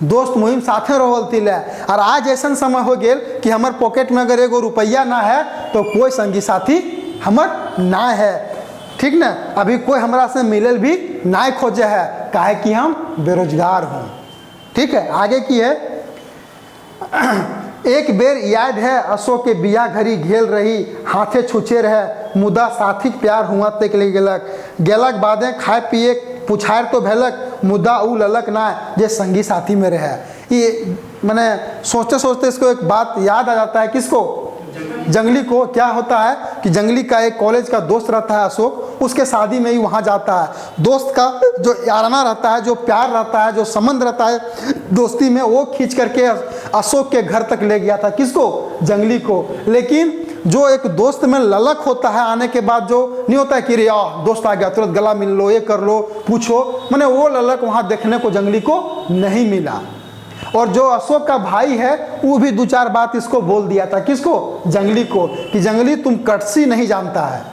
Speaker 1: दोस्त मुहिम साथे रहोलती ले। और आज ऐसा समय हो गया कि हमारे पॉकेट में अगर 1 गो रुपया ना है तो कोई संगी साथी हमार ना है, ठीक ना। अभी कोई हमारा से मिलल भी ना खोजे है, काहे कि हम बेरोजगार हूँ, ठीक है। आगे की है, एक बेर याद है अशोक के बिया घड़ी घेल रही, हाथे छुचे रहे, मुदा साथी प्यार हुआ तक ले गेलक बादे खाए पिए पुछार तो भेलक, मुदा उ ललक ना जे संगी साथी में रहे। ये मैंने सोचते सोचते इसको एक बात याद आ जाता है, किसको? जंगली को। क्या होता है कि जंगली का एक कॉलेज का दोस्त रहता है अशोक, उसके शादी में ही वहाँ जाता है। दोस्त का जो याराना रहता है, जो प्यार रहता है, जो संबंध रहता है दोस्ती में, वो खींच करके अशोक के घर तक ले गया था। किसको? जंगली को। लेकिन जो एक दोस्त में ललक होता है आने के बाद, जो नहीं होता है कि रे दोस्त आ गया तुरंत गला मिल लो, ये कर लो, पूछो, मैंने वो ललक वहाँ देखने को जंगली को नहीं मिला। और जो अशोक का भाई है वो भी 2-4 बात इसको बोल दिया था, किसको? जंगली को, कि जंगली तुम कटसी नहीं जानता है,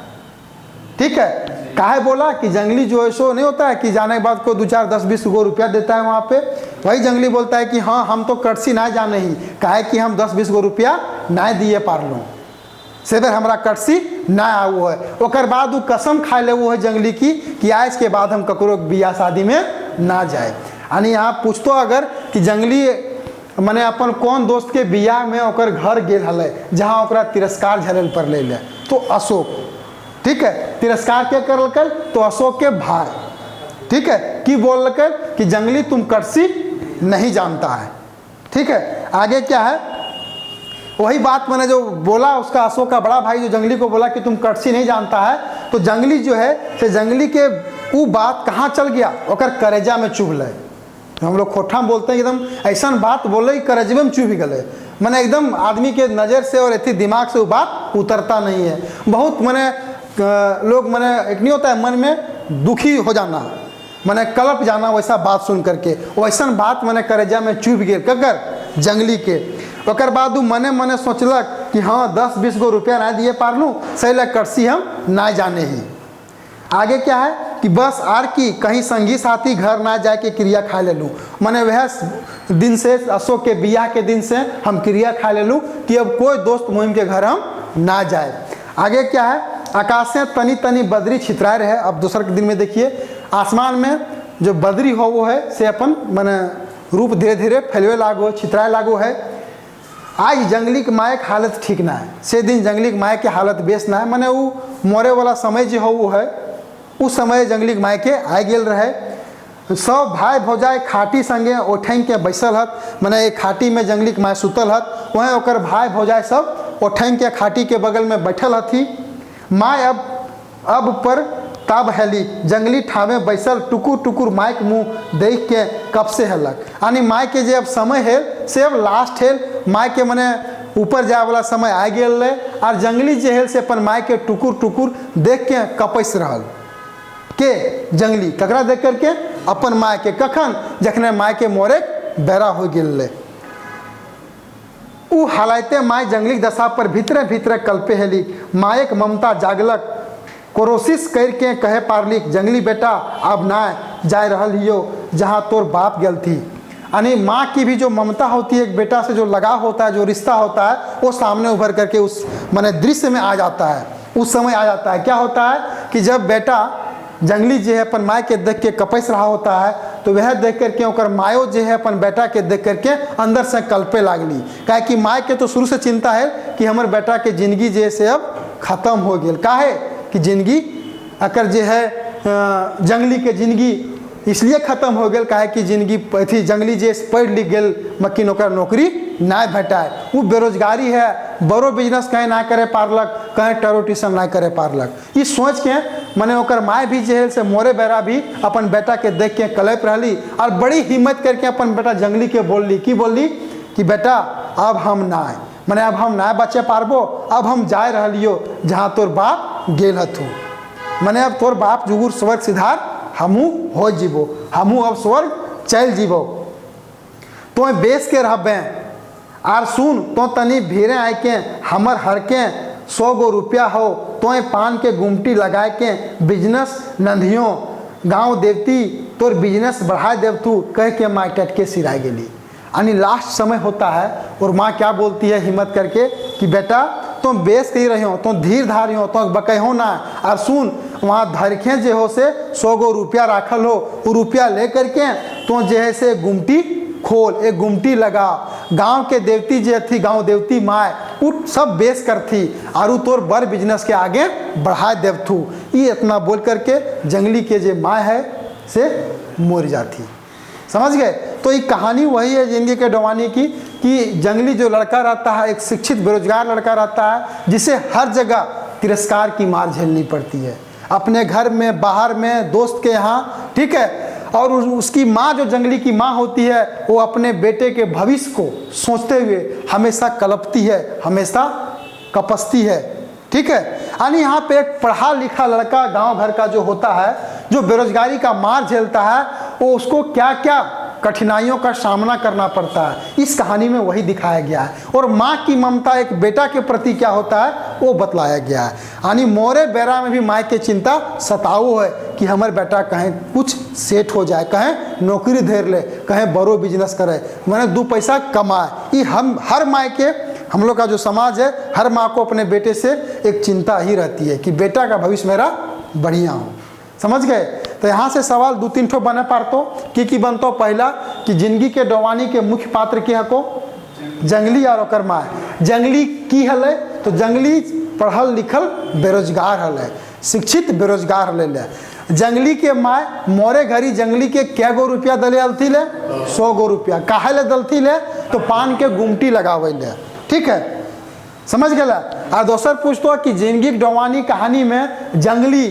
Speaker 1: ठीक है। काहे बोला कि जंगली जो है सो नहीं होता है कि जाने के बाद को 2-4 10-20 गो रुपया देता है वहाँ पे, वही जंगली बोलता है कि हाँ हम तो कटसी ना जाने ही, काहे कि हम 10-20 गो रुपया ना दिए पार लो, से बेर हमारा कटसी ना आओ है। ओकर बाद वो कसम खा ले वो है जंगली की कि आज के बाद हम ककरो बियाह शादी में ना जाए। यानी यहाँ पूछतो अगर कि जंगली मने अपन कौन दोस्त के बियाह में ओकर घर गेल हले जहाँ ओकरा तिरस्कार झेल पर ले, तो अशोक, ठीक है। तिरस्कार के करलकल? तो अशोक के भाई, ठीक है, कि बोलकर कि जंगली तुम कटसी नहीं जानता है, ठीक है। आगे क्या है, वही बात मैंने जो बोला उसका अशोक का बड़ा भाई जो जंगली को बोला कि तुम कटसी नहीं जानता है, तो जंगली जो है से जंगली के वो बात कहाँ चल गया, ओकर करेजा में चुभ ले। हम लोग खोठा में बोलते हैं एकदम ऐसा बात बोले करेजवे में चुभ गए, मैंने एकदम आदमी के नज़र से और इतनी दिमाग से वो बात उतरता नहीं है। बहुत मैंने लोग मैंने एक नहीं होता है मन में दुखी हो जाना, मैंने कलप जाना वैसा बात सुन करके, वैसा बात मैंने करेजा में चुभ गए ककर जंगली के। ओकर बाद वो मने मने सोचलक कि हाँ 10-20 गो रुपया ना दिए पार लूँ, सही लग कटसी हम ना जाने ही। आगे क्या है कि बस आर की कहीं संगी साथी घर ना जाए के क्रिया खा ले लूँ, मैंने वह दिन से अशोक के बियाह के दिन से हम क्रिया खा ले लूँ कि अब कोई दोस्त मुहिम के घर हम ना जाए। आगे क्या है, आकाश से तनी तनी बदरी छितराए रहे। अब दूसरे के दिन में देखिए आसमान में जो बदरी हो वो है से अपन मैंने रूप धीरे धीरे फैलवे लागो, छितराए लागो है। आज जंगली के माय के हालत ठीक ना है, से दिन जंगली के माय के हालत बेस ना है, मैंने वो मोरे वाला समय जो हो वो है, उस समय जंगली के माय के आ गेल रहे। सब भाई भौजाई खाटी संगे ओठेंग के बैसल हत, मैंने एक खाटी में जंगली के माय सुतल हत, वहीं ओकर भाई भौजाई सब ओठेंग के खाटी के बगल में बैठल हथी। माय अब पर तब हेली जंगली ठावे बैसल टुकुर टुकुर माय के मुँह देख के कब से हेलक, यानी माय के जे अब समय है से अब लास्ट हेल, माय के मने ऊपर जाए वाला समय आ गेल रहे, और जंगली जे हेल से अपन माय के टुकुर टुकुर देख के कपैस रहल के जंगली ककरा देख करके अपन माय के, कखन जखने माय के मोरे बेरा हो गेल रहे। उ हालाते माय जंगली दशा पर भीतरे भीतरे कल्पे हेली, मायक ममता जागलक, कोशिश करके कहे पारलिक जंगली बेटा अब ना जाए रहल हियो जहाँ तोर बाप गेल थी। यानी माँ की भी जो ममता होती है, एक बेटा से जो लगाव होता है, जो रिश्ता होता है, वो सामने उभर करके उस माने दृश्य में आ जाता है, उस समय आ जाता है। क्या होता है कि जब बेटा जंगली जो है अपन माय के देख के कपैस रहा होता है, तो वह देख करके ओकर मायो जो है अपन बेटा के देख करके अंदर से कल्पे लागली, काहे कि माय के तो शुरू से चिंता है कि हमर बेटा के जिंदगी जे से अब खत्म हो गेल। काहे कि जिंदगी अकर जे है जंगली के जिंदगी इसलिए खत्म हो गेल, काहे कि जिंदगी अथी जंगली जे पढ़ लिख गेल मक्किन ओकर नौकरी ना भेटाए, वो बेरोजगारी है, बड़ो बिजनेस कहीं ना करे पारलक, कहीं टरो ट्यूशन ना करे पारलक। ये सोच के मैंने ओकर माय भी जे है से मोरे बेरा भी अपन बेटा के देख के कलप रहली, और बड़ी हिम्मत करके अपन बेटा जंगली के बोलली, की बोलली कि बेटा अब हम ना मैंने अब हम ना बचे पारबो, अब हम जाए रहलियो जहाँ तोर बाप गेल हथु, मैंने अब तोर बाप जुगुर स्वर्ग सिधार हमू हो जीबो, हमू अब स्वर्ग चल जीबो, तो बेच के रहबे। आर सुन तो तनी भीरे आए के हमर हर के 100 गो रुपया हो, तो पान के गुमटी लगाए के बिजनेस नंधियों गांव देवती तोर बिजनेस बढ़ा देव तू, कह के माँ टटके सिराय गेली। यानी लास्ट समय होता है और माँ क्या बोलती है हिम्मत करके कि बेटा तुम बेस कही रहे हो, तुम धीर धारी हो, तुम बकहो ना, और सुन वहाँ धरखे जे हो से 100 गो रुपया राखल हो, वो रुपया ले करके तो जे है से गुमटी खोल, एक गुमटी लगा, गांव के देवती जे थी गांव देवती माय उ सब बेस कर थी, और तोर बड़ बिजनेस के आगे बढ़ा देव थू। ये इतना बोल करके जंगली के जे माय है से मर जाती। समझ गए? तो ये कहानी वही है जिंदगी के डवानी की, कि जंगली जो लड़का रहता है, एक शिक्षित बेरोजगार लड़का रहता है, जिसे हर जगह तिरस्कार की मार झेलनी पड़ती है, अपने घर में, बाहर में, दोस्त के यहाँ, ठीक है। और उसकी माँ जो जंगली की माँ होती है, वो अपने बेटे के भविष्य को सोचते हुए हमेशा कलपती है, हमेशा कपसती है, ठीक है। यानी यहाँ पे एक पढ़ा लिखा लड़का गांव भर का जो होता है, जो बेरोजगारी का मार झेलता है, वो उसको क्या क्या कठिनाइयों का सामना करना पड़ता है, इस कहानी में वही दिखाया गया है। और माँ की ममता एक बेटा के प्रति क्या होता है वो बतलाया गया है। यानी मोरे बेरा में भी माँ की चिंता सताऊ है कि हमारे बेटा कहीं कुछ सेट हो जाए, कहीं नौकरी धर ले, कहीं बड़ो बिजनेस करे, मैंने 2 पैसा कमाए। ये हम हर माँ के, हम लोग का जो समाज है, हर माँ को अपने बेटे से एक चिंता ही रहती है कि बेटा का भविष्य मेरा बढ़िया हो। समझ गए? तो यहाँ से सवाल 2-3 ठो बने पारतो कि बनतो। पहला कि जिंदगी के डवानी के मुख्य पात्र के हको जंगली और ओकर माँ। जंगली की हले तो जंगली पढ़ल लिखल बेरोजगार हले, शिक्षित बेरोजगार हले। जंगली के माँ मोरे घरी जंगली के कै गो रुपया दले अलथी ले 100 गो रुपया। काहे ले दलथी ले तो पान के गुमटी लगावे ले, ठीक है। समझ गए? और दोसर पूछतो कि जिंदगी के डवानी कहानी में जंगली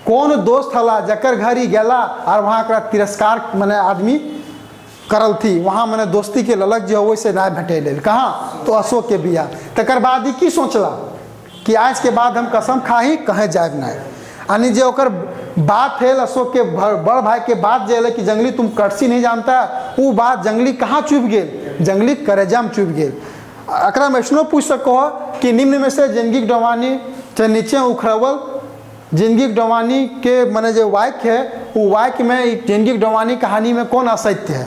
Speaker 1: कौन दोस्त हला जकर घरी गेला और वहाँ का तिरस्कार मने आदमी करल थी, वहाँ मने दोस्ती के ललक जो वैसे ना भेटे। कहाँ तो अशोक के बिया। तकर बाद ही की सोचला कि आज के बाद हम कसम खाही कहें जाए ना। यानी जो ओकर बात है अशोक के बड़ भाई के बात जे कि जंगली तुम कटसी नहीं जानता, वो बात जंगली कहाँ चुप गेल, जंगली करेजा में चुप गेल। अकरा में ऐसनो पूछ सको कि निम्न में से जिंदगी के डवानी चाहे नीचे उखड़वल जिंदगी के डवानी के मने जो वाक्य है, वो वाक्य में जिंदगी के डवानी कहानी में कौन असत्य है,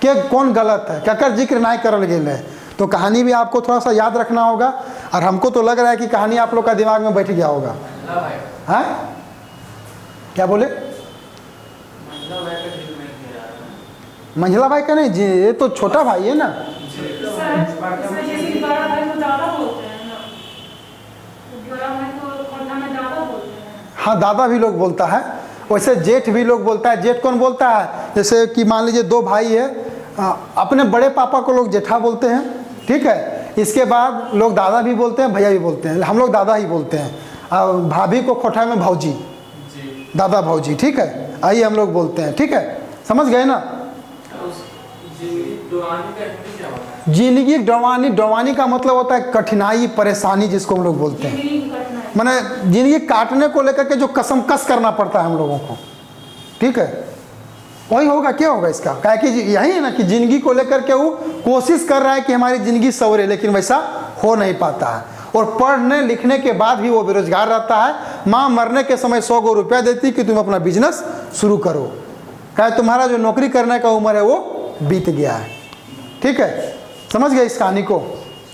Speaker 1: के कौन गलत है, ककर जिक्र नहीं करल गेल है। तो कहानी भी आपको थोड़ा सा याद रखना होगा। और हमको तो लग रहा है कि कहानी आप लोग का दिमाग में बैठ गया होगा। हाँ क्या बोले? मंझला भाई का नहीं जी, ये तो छोटा भाई है ना। हाँ दादा भी लोग बोलता है, वैसे जेठ भी लोग बोलता है। जेठ कौन बोलता है? जैसे कि मान लीजिए दो भाई है, अपने बड़े पापा को लोग जेठा बोलते हैं, ठीक है। इसके बाद लोग दादा भी बोलते हैं, भैया भी बोलते हैं, हम लोग दादा ही बोलते हैं। और भाभी को खोटा में भौजी, दादा भौजी, ठीक है, आइए हम लोग बोलते हैं, ठीक है, समझ गए ना। जिंदगी डवानी, डवानी का मतलब होता है कठिनाई, परेशानी, जिसको हम लोग बोलते हैं। माने जिंदगी काटने को लेकर के जो कसम कस करना पड़ता है हम लोगों को, ठीक है, वही होगा। क्या होगा इसका? क्या कि यही है ना कि जिंदगी को लेकर के वो कोशिश कर रहा है कि हमारी जिंदगी संवरे, लेकिन वैसा हो नहीं पाता है। और पढ़ने लिखने के बाद भी वो बेरोजगार रहता है। माँ मरने के समय 100 गो रुपया देती कि तुम अपना बिजनेस शुरू करो, क्या तुम्हारा जो नौकरी करने का उम्र है वो बीत गया है, ठीक है। समझ गए इस कहानी को?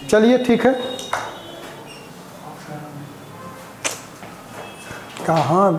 Speaker 1: चलिए ठीक है। कहाँ